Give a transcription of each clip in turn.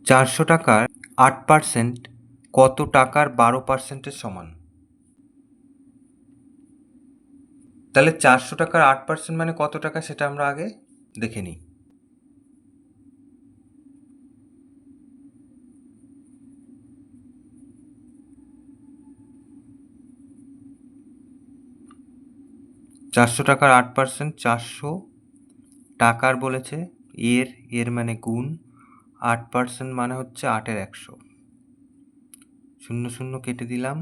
400 টাকার 8% কত টাকার 12%-এর সমান? তাহলে 400 টাকার 8% মানে কত টাকা সেটা আমরা আগে দেখে নিই। চারশো টাকার 8%, 400 টাকার বলেছে, এর মানে গুণ, 8% মানে হচ্ছে 8-এর 100। 0 0 কেটে দিলাম,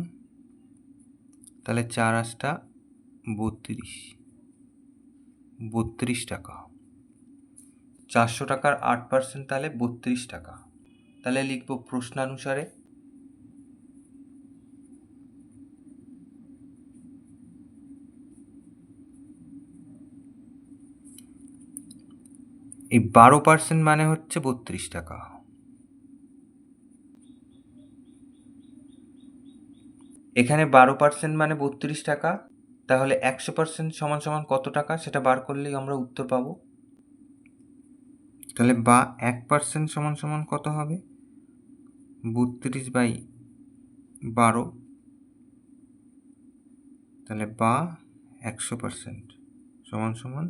তাহলে 4 8টা 32, 32 টাকা। 400 টাকার 8% তাহলে 32 টাকা। তাহলে লিখব প্রশ্নানুসারে। এই 12% মানে হচ্ছে 32 টাকা। এখানে 12% মানে 32 টাকা, তাহলে 100% সমান সমান কত টাকা সেটা বার করলেই আমরা উত্তর পাবো। তাহলে 1% সমান সমান কত হবে? 32/12। তাহলে 100% সমান সমান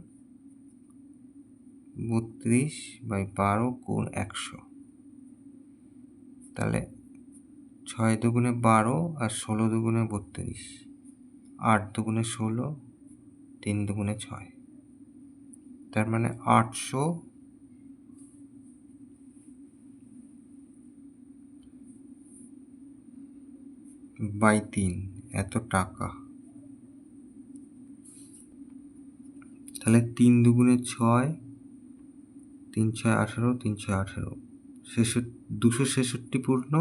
32/12 গুণ 100। তাহলে 6 দুগুণে 12 আর 16 দুগুণে 32, 8 দুগুণে 16, 3 দুগুণে 6। তার মানে 800/3 এত টাকা। তাহলে 3 দুগুণে 6, 3 6 18, 3 6 18, 266 পূর্ণ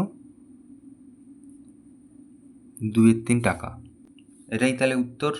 2-3 টাকা। এটাই তাহলে উত্তর।